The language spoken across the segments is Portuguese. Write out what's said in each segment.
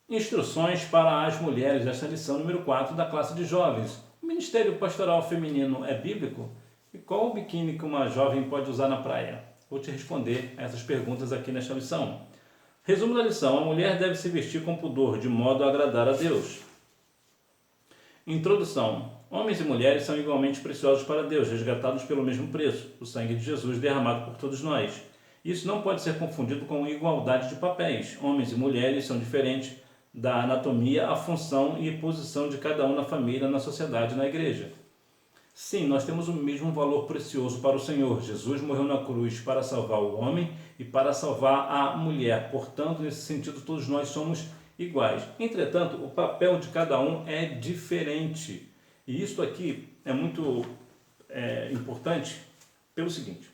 Instruções para as mulheres, esta é a lição número 4 da classe de jovens. O ministério pastoral feminino é bíblico? E qual o biquíni que uma jovem pode usar na praia? Vou te responder a essas perguntas aqui nesta lição. Resumo da lição: a mulher deve se vestir com pudor, de modo a agradar a Deus. Introdução: homens e mulheres são igualmente preciosos para Deus, resgatados pelo mesmo preço, o sangue de Jesus derramado por todos nós. Isso não pode ser confundido com igualdade de papéis. Homens e mulheres são diferentes da anatomia, a função e posição de cada um na família, na sociedade, na igreja. Sim, nós temos o mesmo valor precioso para o Senhor. Jesus morreu na cruz para salvar o homem e para salvar a mulher. Portanto, nesse sentido, todos nós somos iguais. Entretanto, o papel de cada um é diferente. E isso aqui é muito importante pelo seguinte: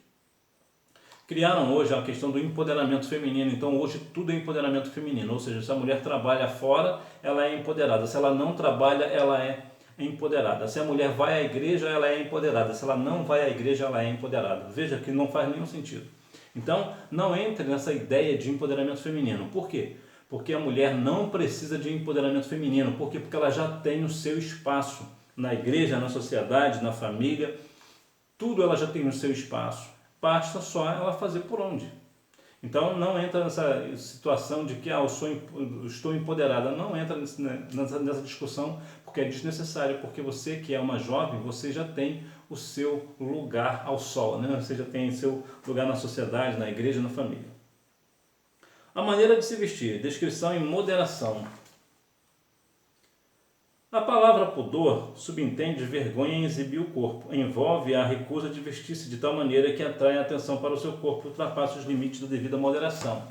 criaram hoje a questão do empoderamento feminino. Então hoje tudo é empoderamento feminino, ou seja, se a mulher trabalha fora, ela é empoderada. Se ela não trabalha, ela é empoderada. Se a mulher vai à igreja, ela é empoderada. Se ela não vai à igreja, ela é empoderada. Veja que não faz nenhum sentido. Então não entre nessa ideia de empoderamento feminino. Por quê? Porque a mulher não precisa de empoderamento feminino. Por quê? Porque ela já tem o seu espaço na igreja, na sociedade, na família. Tudo ela já tem o seu espaço. Basta só ela fazer por onde. Então não entra nessa situação de que eu estou empoderada. Não entra nessa discussão, porque é desnecessário, porque você que é uma jovem, você já tem o seu lugar ao sol, né? Você já tem o seu lugar na sociedade, na igreja, na família. A maneira de se vestir, descrição e moderação. A palavra pudor subentende vergonha em exibir o corpo, envolve a recusa de vestir-se de tal maneira que atrai a atenção para o seu corpo e ultrapassa os limites da devida moderação.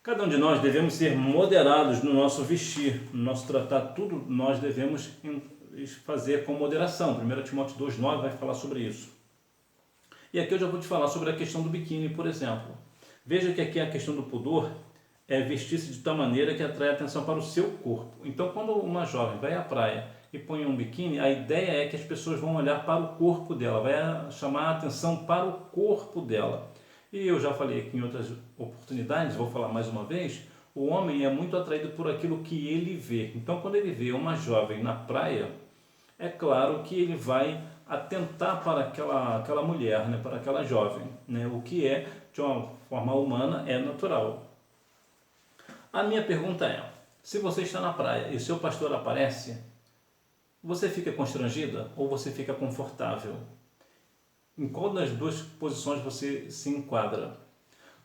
Cada um de nós devemos ser moderados no nosso vestir, no nosso tratar, tudo nós devemos fazer com moderação. 1 Timóteo 2,9 vai falar sobre isso. E aqui eu já vou te falar sobre a questão do biquíni, por exemplo. Veja que aqui a questão do pudor é vestir-se de tal maneira que atrai atenção para o seu corpo. Então, quando uma jovem vai à praia e põe um biquíni, a ideia é que as pessoas vão olhar para o corpo dela, vai chamar a atenção para o corpo dela. E eu já falei aqui em outras oportunidades, vou falar mais uma vez, o homem é muito atraído por aquilo que ele vê. Então, quando ele vê uma jovem na praia, é claro que ele vai atentar para aquela mulher, né, para aquela jovem, né, o que é, de uma forma humana, é natural. A minha pergunta é: se você está na praia e o seu pastor aparece, você fica constrangida ou você fica confortável? Em qual das duas posições você se enquadra?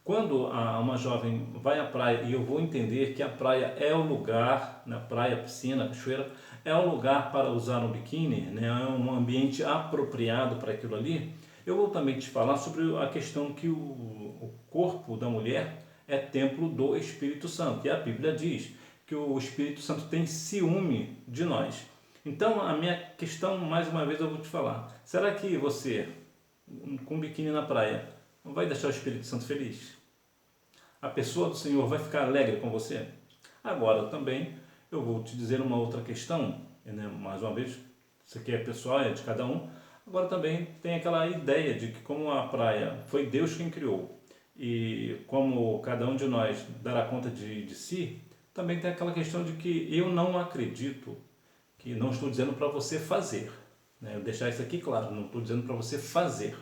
Quando uma jovem vai à praia, e eu vou entender que a praia é o lugar, na praia, piscina, cachoeira, é o lugar para usar um biquíni, né? É um ambiente apropriado para aquilo ali, eu vou também te falar sobre a questão que o corpo da mulher é templo do Espírito Santo. E a Bíblia diz que o Espírito Santo tem ciúme de nós. Então, a minha questão, mais uma vez, eu vou te falar. Será que você, com biquíni na praia, não vai deixar o Espírito Santo feliz? A pessoa do Senhor vai ficar alegre com você? Agora, também, eu vou te dizer uma outra questão, né? Mais uma vez, isso aqui é pessoal, é de cada um. Agora, também tem aquela ideia de que, como a praia foi Deus quem criou, e como cada um de nós dará conta de si, também tem aquela questão de que eu não acredito, que não estou dizendo para você fazer, né? Eu deixar isso aqui claro, não estou dizendo para você fazer,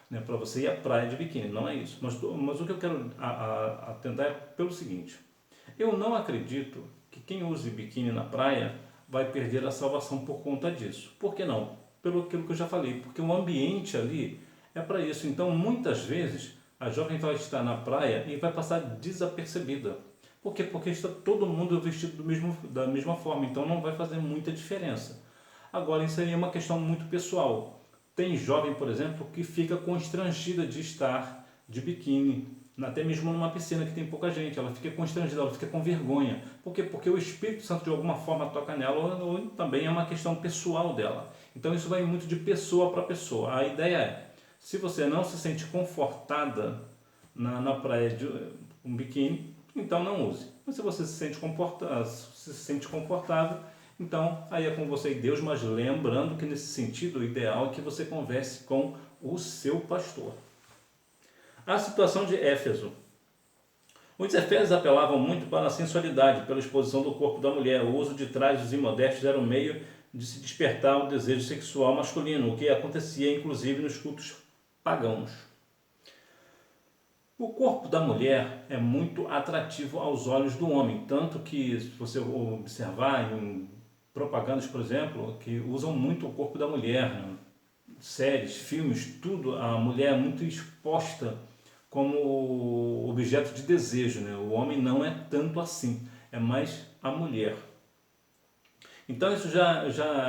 né? Para você ir à praia de biquíni, não é isso. Mas o que eu quero atentar é pelo seguinte: eu não acredito que quem use biquíni na praia vai perder a salvação por conta disso. Por que não? Pelo aquilo que eu já falei, porque o ambiente ali é para isso. Então, muitas vezes, a jovem vai estar na praia e vai passar desapercebida. Por quê? Porque está todo mundo vestido da mesma forma, então não vai fazer muita diferença. Agora, isso aí é uma questão muito pessoal. Tem jovem, por exemplo, que fica constrangida de estar de biquíni, até mesmo numa piscina que tem pouca gente. Ela fica constrangida, ela fica com vergonha. Por quê? Porque o Espírito Santo de alguma forma toca nela, ou também é uma questão pessoal dela. Então isso vai muito de pessoa para pessoa. A ideia é: se você não se sente confortada na praia de um biquíni, então não use. Mas se você se sente confortável, então aí é com você e Deus, mas lembrando que nesse sentido o ideal é que você converse com o seu pastor. A situação de Éfeso. Os efésios apelavam muito para a sensualidade, pela exposição do corpo da mulher. O uso de trajes imodestos era um meio de se despertar o desejo sexual masculino, o que acontecia inclusive nos cultos pagãos. O corpo da mulher é muito atrativo aos olhos do homem, tanto que, se você observar em propagandas, por exemplo, que usam muito o corpo da mulher, né? Séries, filmes, tudo, a mulher é muito exposta como objeto de desejo, né? O homem não é tanto assim, é mais a mulher. Então isso já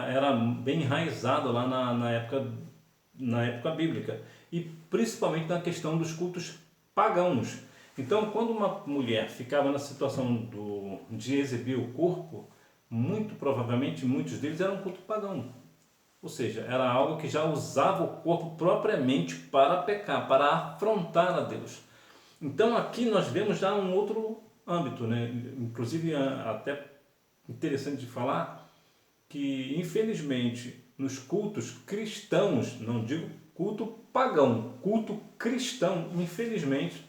era bem enraizado lá na época bíblica, e principalmente na questão dos cultos pagãos. Então, quando uma mulher ficava na situação de exibir o corpo, muito provavelmente muitos deles eram culto pagão. Ou seja, era algo que já usava o corpo propriamente para pecar, para afrontar a Deus. Então aqui nós vemos já um outro âmbito, né? Inclusive até interessante de falar que infelizmente nos cultos cristãos, não digo culto pagão, culto cristão, infelizmente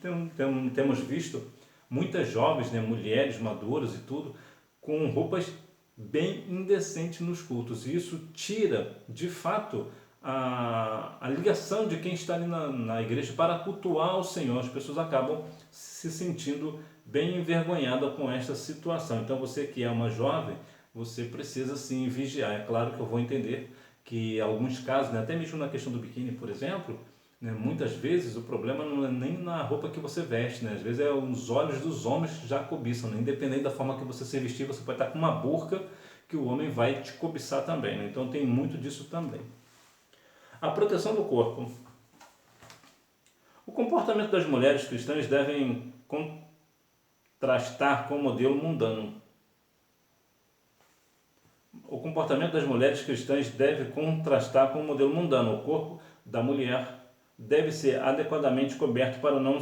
temos visto muitas jovens, né, mulheres maduras e tudo, com roupas bem indecentes nos cultos. E isso tira, de fato, a ligação de quem está ali na igreja para cultuar o Senhor. As pessoas acabam se sentindo bem envergonhadas com esta situação. Então você que é uma jovem, você precisa sim vigiar. É claro que eu vou entender que em alguns casos, né, até mesmo na questão do biquíni, por exemplo, né, muitas vezes o problema não é nem na roupa que você veste, né? Às vezes é os olhos dos homens que já cobiçam, né? Independente da forma que você se vestir, você pode estar com uma burca que o homem vai te cobiçar também, né? Então tem muito disso também. A proteção do corpo. O comportamento das mulheres cristãs devem contrastar com o modelo mundano. O comportamento das mulheres cristãs deve contrastar com o modelo mundano. O corpo da mulher deve ser adequadamente coberto para não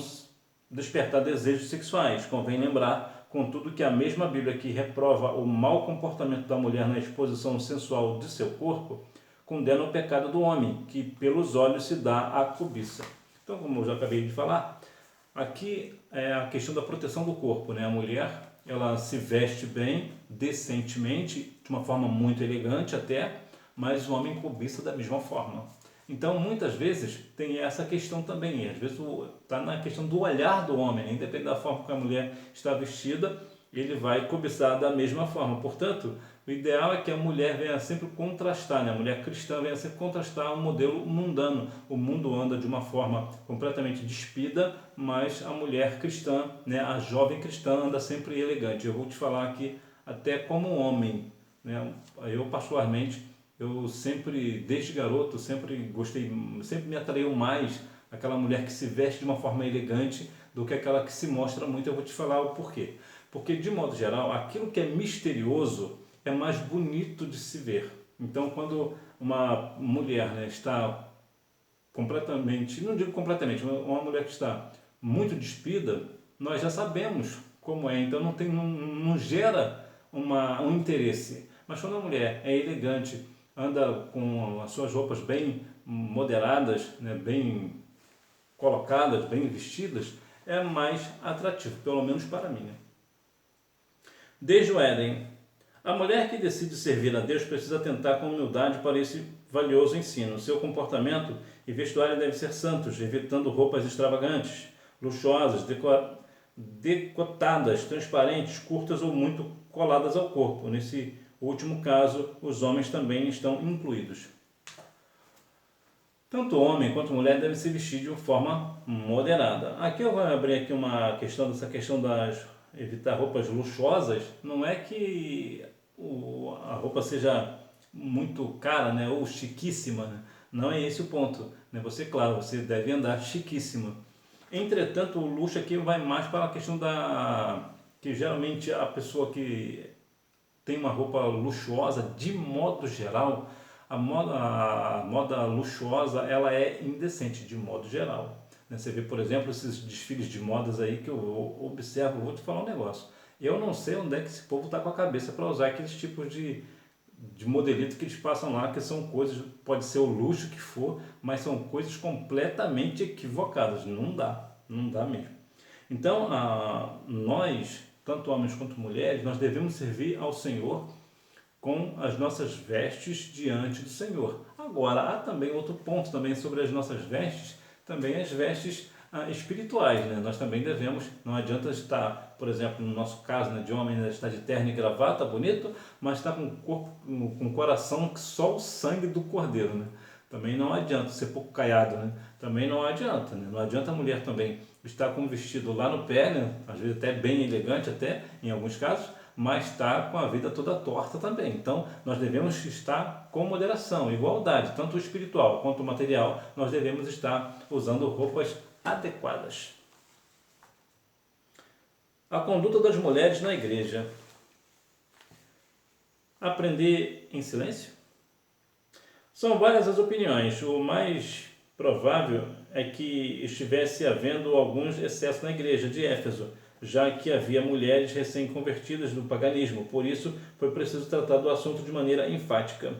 despertar desejos sexuais. Convém lembrar, contudo, que a mesma Bíblia que reprova o mau comportamento da mulher na exposição sensual de seu corpo, condena o pecado do homem, que pelos olhos se dá à cobiça. Então, como eu já acabei de falar, aqui é a questão da proteção do corpo, né? A mulher, ela se veste bem, decentemente, de uma forma muito elegante até, mas o homem cobiça da mesma forma. Então, muitas vezes, tem essa questão também. Às vezes, está na questão do olhar do homem, né? Independente da forma que a mulher está vestida, ele vai cobiçar da mesma forma. Portanto, o ideal é que a mulher venha sempre contrastar, né? A mulher cristã venha sempre contrastar o modelo mundano. O mundo anda de uma forma completamente despida, mas a mulher cristã, né? A jovem cristã anda sempre elegante. Eu vou te falar aqui, até como homem, né? Eu, particularmente, eu sempre, desde garoto, sempre gostei, sempre me atraiu mais aquela mulher que se veste de uma forma elegante do que aquela que se mostra muito. Eu vou te falar o porquê. Porque, de modo geral, aquilo que é misterioso é mais bonito de se ver. Então, quando uma mulher, né, está completamente, não digo completamente, uma mulher que está muito despida, nós já sabemos como é. Então, não gera um interesse. Mas quando a mulher é elegante, anda com as suas roupas bem moderadas, né, bem colocadas, bem vestidas, é mais atrativo, pelo menos para mim, né? Desde o Éden, a mulher que decide servir a Deus precisa atentar com humildade para esse valioso ensino. Seu comportamento e vestuário devem ser santos, evitando roupas extravagantes, luxuosas, decotadas, transparentes, curtas ou muito coladas ao corpo. Nesse último caso, os homens também estão incluídos. Tanto homem quanto mulher devem se vestir de uma forma moderada. Aqui eu vou abrir aqui uma questão dessa questão das evitar roupas luxuosas. Não é que a roupa seja muito cara, né, ou chiquíssima, né? Não é esse o ponto, né? Você, claro, você deve andar chiquíssima. Entretanto, o luxo aqui vai mais para a questão que geralmente a pessoa que tem uma roupa luxuosa, de modo geral, a moda luxuosa, ela é indecente de modo geral. Você vê, por exemplo, esses desfiles de modas aí que eu observo. Vou te falar um negócio. Eu não sei onde é que esse povo está com a cabeça para usar aqueles tipos de modelito que eles passam lá, que são coisas, pode ser o luxo que for, mas são coisas completamente equivocadas. Não dá mesmo. Então, nós, tanto homens quanto mulheres, nós devemos servir ao Senhor com as nossas vestes diante do Senhor. Agora, há também outro ponto também sobre as nossas vestes, também as vestes espirituais, né? Nós também devemos, não adianta estar, por exemplo, no nosso caso, né, de homem, né, estar de terno e gravata, bonito, mas estar com o corpo, com o coração que só o sangue do cordeiro, né? Também não adianta ser pouco caiado, né? Também não adianta, né? Não adianta a mulher também estar com um vestido lá no pé, né? Às vezes até bem elegante, até em alguns casos, mas está com a vida toda torta também. Então, nós devemos estar com moderação, igualdade, tanto o espiritual quanto o material, nós devemos estar usando roupas adequadas. A conduta das mulheres na igreja. Aprender em silêncio? São várias as opiniões. O mais provável é que estivesse havendo alguns excessos na igreja de Éfeso, já que havia mulheres recém-convertidas do paganismo. Por isso, foi preciso tratar do assunto de maneira enfática.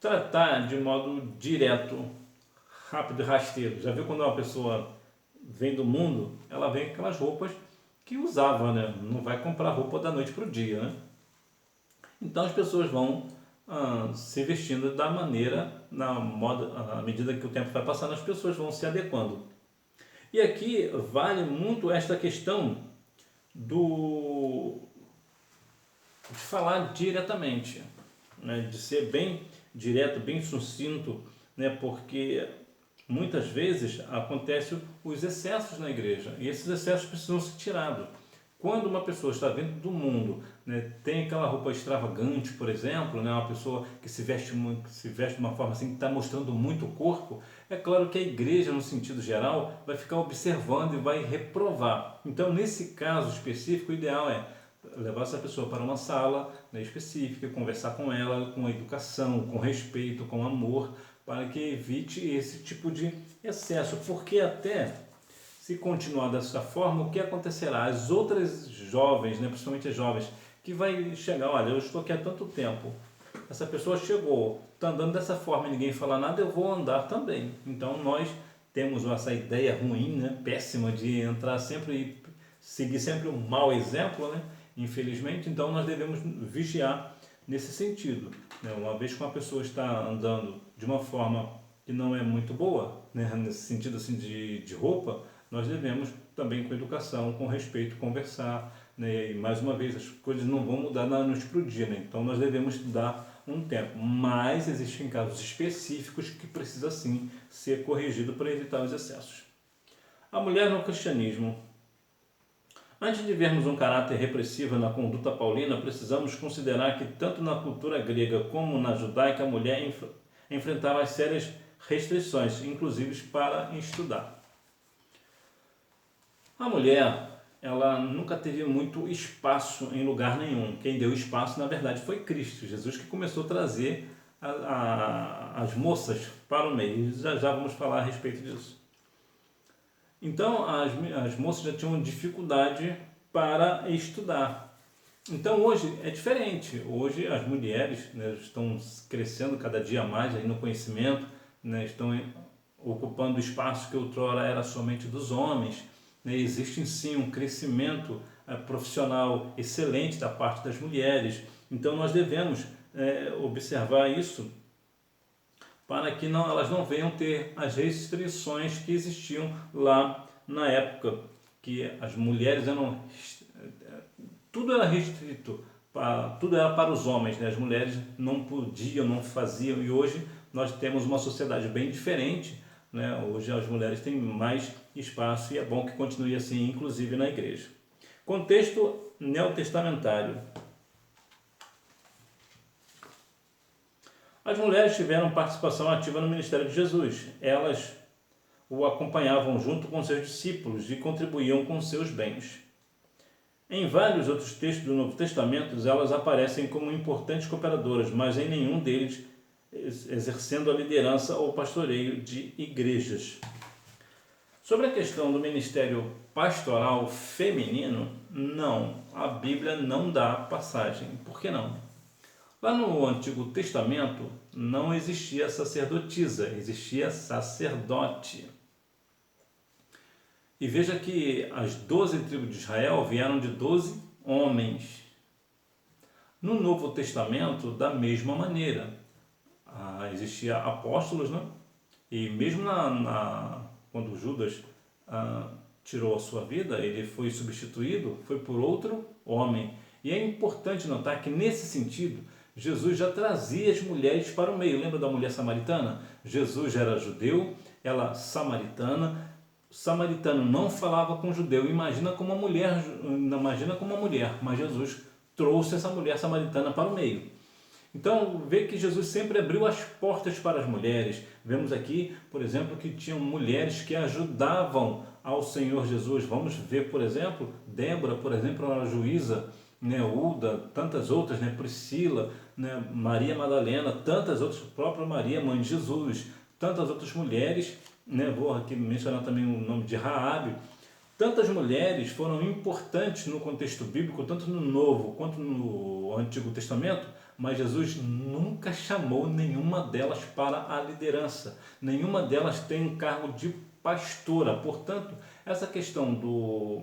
Tratar de modo direto, rápido e rasteiro. Já viu quando uma pessoa vem do mundo, ela vem com aquelas roupas que usava, né? Não vai comprar roupa da noite para o dia, né? Então as pessoas vão se vestindo da maneira, na moda, à medida que o tempo vai passando, as pessoas vão se adequando. E aqui vale muito esta questão de falar diretamente, né? De ser bem direto, bem sucinto, né? Porque muitas vezes acontecem os excessos na igreja e esses excessos precisam ser tirados. Quando uma pessoa está vindo do mundo, né, tem aquela roupa extravagante, por exemplo, né, uma pessoa que se veste de uma forma assim que está mostrando muito o corpo, é claro que a igreja, no sentido geral, vai ficar observando e vai reprovar. Então, nesse caso específico, o ideal é levar essa pessoa para uma sala, né, específica, conversar com ela com educação, com respeito, com amor, para que evite esse tipo de excesso, porque até se continuar dessa forma, o que acontecerá? As outras jovens, né, principalmente as jovens, que vai chegar, olha, eu estou aqui há tanto tempo, essa pessoa chegou, está andando dessa forma e ninguém fala nada, eu vou andar também. Então nós temos essa ideia ruim, né, péssima, de entrar sempre e seguir sempre um mau exemplo, né, infelizmente, então nós devemos vigiar nesse sentido, né? Uma vez que uma pessoa está andando de uma forma que não é muito boa, né, nesse sentido assim de roupa, nós devemos também com educação, com respeito, conversar, né? E mais uma vez, as coisas não vão mudar da noite para o dia, né? Então nós devemos dar um tempo, mas existem casos específicos que precisa sim ser corrigido para evitar os excessos. A mulher no cristianismo. Antes de vermos um caráter repressivo na conduta paulina, precisamos considerar que tanto na cultura grega como na judaica a mulher enfrentava sérias restrições, inclusive para estudar. A mulher, ela nunca teve muito espaço em lugar nenhum. Quem deu espaço, na verdade, foi Cristo, Jesus, que começou a trazer as moças para o meio. Já vamos falar a respeito disso. Então, as moças já tinham dificuldade para estudar. Então, hoje é diferente. Hoje, as mulheres, né, estão crescendo cada dia mais aí no conhecimento, né, estão ocupando o espaço que outrora era somente dos homens. Né, existe, sim, um crescimento profissional excelente da parte das mulheres. Então, nós devemos observar isso para que elas não venham ter as restrições que existiam lá na época, que as mulheres eram... Tudo era restrito, tudo era para os homens, né? As mulheres não podiam, não faziam, e hoje nós temos uma sociedade bem diferente, né? Hoje as mulheres têm mais espaço e é bom que continue assim, inclusive na igreja. Contexto neotestamentário. As mulheres tiveram participação ativa no ministério de Jesus. Elas o acompanhavam junto com seus discípulos e contribuíam com seus bens. Em vários outros textos do Novo Testamento, elas aparecem como importantes cooperadoras, mas em nenhum deles exercendo a liderança ou pastoreio de igrejas. Sobre a questão do ministério pastoral feminino, não, a Bíblia não dá passagem. Por que não? Lá no Antigo Testamento não existia sacerdotisa, existia sacerdote. E veja que as 12 tribos de Israel vieram de 12 homens. No Novo Testamento, da mesma maneira, existia apóstolos, né? E mesmo quando Judas tirou a sua vida, ele foi substituído, foi por outro homem. E é importante notar que nesse sentido, Jesus já trazia as mulheres para o meio. Lembra da mulher samaritana? Jesus já era judeu, ela samaritana. O samaritano não falava com judeu. Imagina como uma mulher, mas Jesus trouxe essa mulher samaritana para o meio. Então, vê que Jesus sempre abriu as portas para as mulheres. Vemos aqui, por exemplo, que tinham mulheres que ajudavam ao Senhor Jesus. Vamos ver, por exemplo, Débora, por exemplo, uma juíza, né, Uda, tantas outras, né, Priscila, né, Maria Madalena, tantas outras, própria Maria, mãe de Jesus, tantas outras mulheres, né, vou aqui mencionar também o nome de Raabe. Tantas mulheres foram importantes no contexto bíblico, tanto no Novo quanto no Antigo Testamento, mas Jesus nunca chamou nenhuma delas para a liderança. Nenhuma delas tem um cargo de pastora. Portanto, essa questão do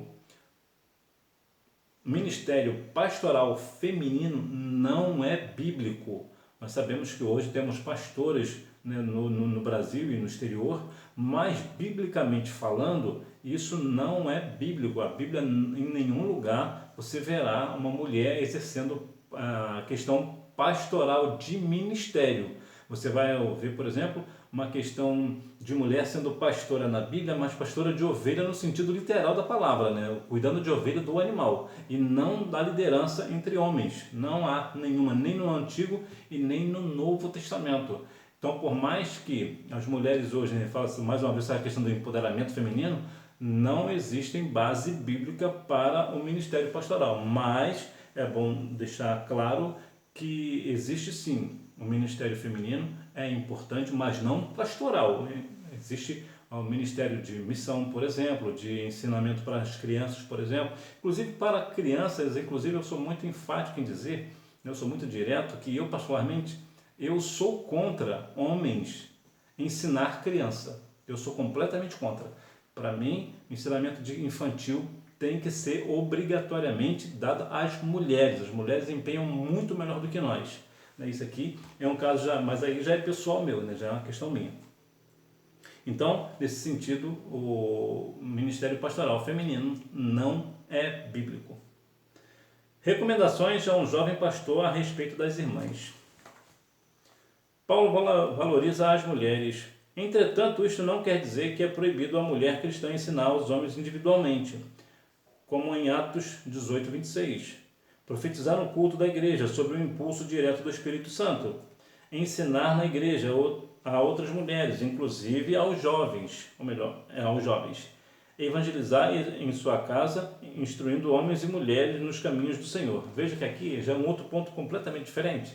ministério pastoral feminino não é bíblico. Nós sabemos que hoje temos pastores, né, no Brasil e no exterior, mas biblicamente falando, isso não é bíblico. A Bíblia, em nenhum lugar você verá uma mulher exercendo a questão pastoral de ministério. Você vai ver, por exemplo, uma questão de mulher sendo pastora na Bíblia, mas pastora de ovelha no sentido literal da palavra, né? Cuidando de ovelha do animal, e não da liderança entre homens. Não há nenhuma, nem no Antigo e nem no Novo Testamento. Então, por mais que as mulheres hoje, né, falam mais uma vez essa questão do empoderamento feminino, não existe base bíblica para o ministério pastoral, mas é bom deixar claro que existe sim o ministério feminino, é importante, mas não pastoral, né? Existe o ministério de missão, por exemplo, de ensinamento para as crianças, por exemplo. Inclusive para crianças, inclusive eu sou muito enfático em dizer, eu sou muito direto, que eu particularmente, eu sou contra homens ensinar criança. Eu sou completamente contra. Para mim, o ensinamento de infantil tem que ser obrigatoriamente dado às mulheres. As mulheres empenham muito melhor do que nós. Isso aqui é um caso já, mas aí já é pessoal meu, né? Já é uma questão minha. Então, nesse sentido, o ministério pastoral feminino não é bíblico. Recomendações a um jovem pastor a respeito das irmãs. Paulo valoriza as mulheres. Entretanto, isto não quer dizer que é proibido a mulher cristã ensinar os homens individualmente, como em Atos 18, 26. Profetizar no culto da igreja sob o impulso direto do Espírito Santo. Ensinar na igreja a outras mulheres, inclusive aos jovens, ou melhor, aos jovens. Evangelizar em sua casa, instruindo homens e mulheres nos caminhos do Senhor. Veja que aqui já é um outro ponto completamente diferente.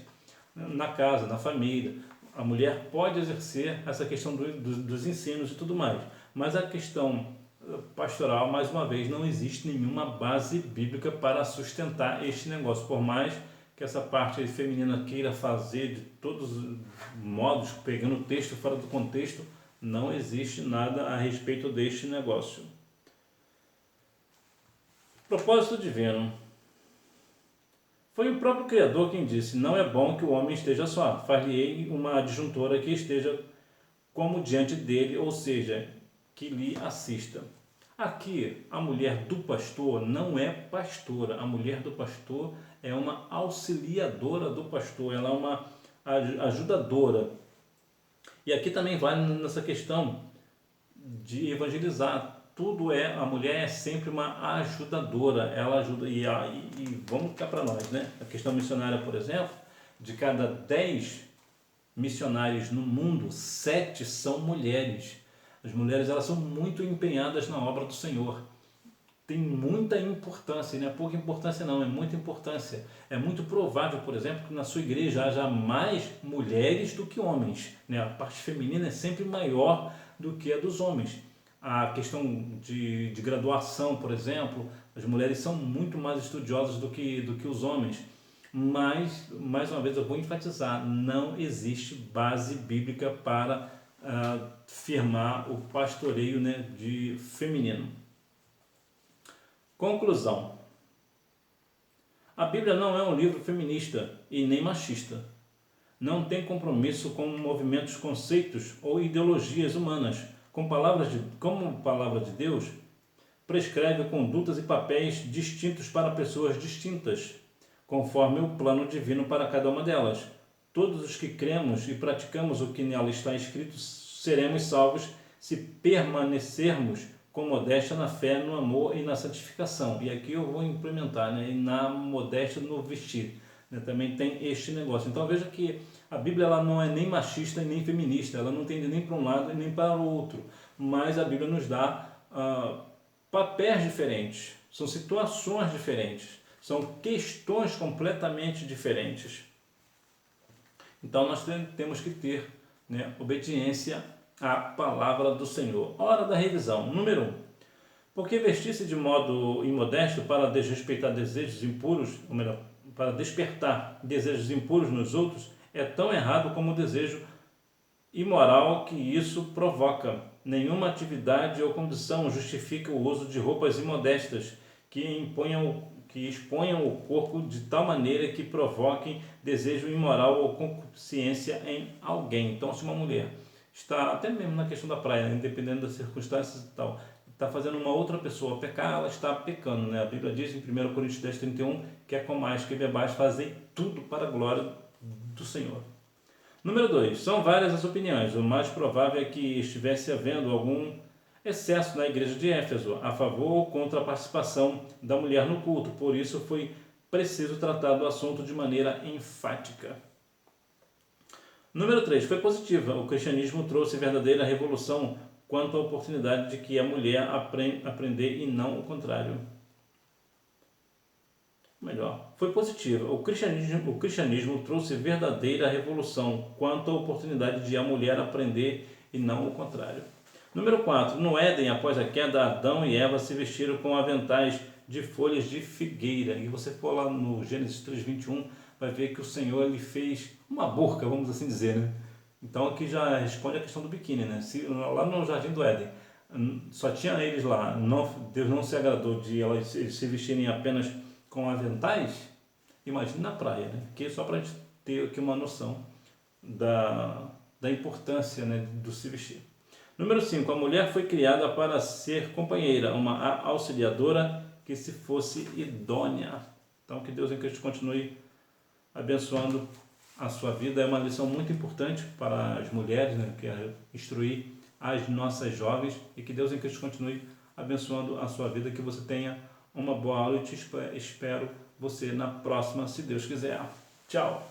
Na casa, na família, a mulher pode exercer essa questão dos ensinos e tudo mais, mas a questão pastoral, mais uma vez, não existe nenhuma base bíblica para sustentar este negócio, por mais que essa parte feminina queira fazer de todos os modos, pegando o texto fora do contexto, não existe nada a respeito deste negócio. Propósito divino. Foi o próprio Criador quem disse: não é bom que o homem esteja só, far-lhe-ei uma adjuntora que esteja como diante dele, ou seja, que lhe assista. Aqui, a mulher do pastor não é pastora. A mulher do pastor é uma auxiliadora do pastor, ela é uma ajudadora. E aqui também vale nessa questão de evangelizar. Tudo é, a mulher é sempre uma ajudadora, ela ajuda. E vamos cá para nós, né? A questão missionária, por exemplo, de cada 10 missionários no mundo, 7 são mulheres. As mulheres, elas são muito empenhadas na obra do Senhor. Tem muita importância, não é pouca importância não, é muita importância. É muito provável, por exemplo, que na sua igreja haja mais mulheres do que homens, né? A parte feminina é sempre maior do que a dos homens. A questão de graduação, por exemplo, as mulheres são muito mais estudiosas do que os homens. Mas, mais uma vez, eu vou enfatizar, não existe base bíblica para firmar o pastoreio, né, de feminino. Conclusão. A Bíblia não é um livro feminista e nem machista. Não tem compromisso com movimentos, conceitos ou ideologias humanas. Como palavra de Deus, prescreve condutas e papéis distintos para pessoas distintas, conforme o plano divino para cada uma delas. Todos os que cremos e praticamos o que nela está escrito seremos salvos se permanecermos com modéstia na fé, no amor e na santificação. E aqui eu vou implementar, né? E na modéstia no vestir. Né? Também tem este negócio. Então veja que a Bíblia ela não é nem machista e nem feminista. Ela não tende nem para um lado e nem para o outro. Mas a Bíblia nos dá papéis diferentes. São situações diferentes. São questões completamente diferentes. Então nós temos que ter, né, obediência à palavra do Senhor. Hora da revisão. Número 1. Porque vestir-se de modo imodesto para desrespeitar desejos impuros, ou melhor, para despertar desejos impuros nos outros, é tão errado como o desejo imoral que isso provoca. Nenhuma atividade ou condição justifica o uso de roupas imodestas que exponham o corpo de tal maneira que provoquem desejo imoral ou concupiscência em alguém. Então, se uma mulher está, até mesmo na questão da praia, né, dependendo das circunstâncias e tal, está fazendo uma outra pessoa pecar, ela está pecando. Né? A Bíblia diz em 1 Coríntios 10:31, que comais, que bebais, fazem tudo para a glória do Senhor. Número 2. São várias as opiniões. O mais provável é que estivesse havendo algum excesso na igreja de Éfeso, a favor ou contra a participação da mulher no culto. Por isso foi preciso tratar do assunto de maneira enfática. Número 3. Foi positiva. O cristianismo trouxe verdadeira revolução quanto à oportunidade de que a mulher aprender e não o contrário. Foi positiva. O cristianismo trouxe verdadeira revolução quanto à oportunidade de a mulher aprender e não o contrário. Número 4. No Éden, após a queda, Adão e Eva se vestiram com aventais de folhas de figueira. E você for lá no Gênesis 3:21, vai ver que o Senhor ele fez uma burca, vamos assim dizer, né? Então aqui já responde a questão do biquíni, né? Lá no Jardim do Éden, só tinha eles lá, Deus não se agradou de eles se vestirem apenas com aventais. Imagine na praia, né? Que só para a gente ter aqui uma noção da importância, né, do se vestir. Número 5. A mulher foi criada para ser companheira, uma auxiliadora que se fosse idônea. Então que Deus em Cristo continue abençoando a sua vida. É uma lição muito importante para as mulheres, né, que é instruir as nossas jovens, e que Deus em Cristo continue abençoando a sua vida, que você tenha uma boa aula e te espero você na próxima, se Deus quiser. Tchau!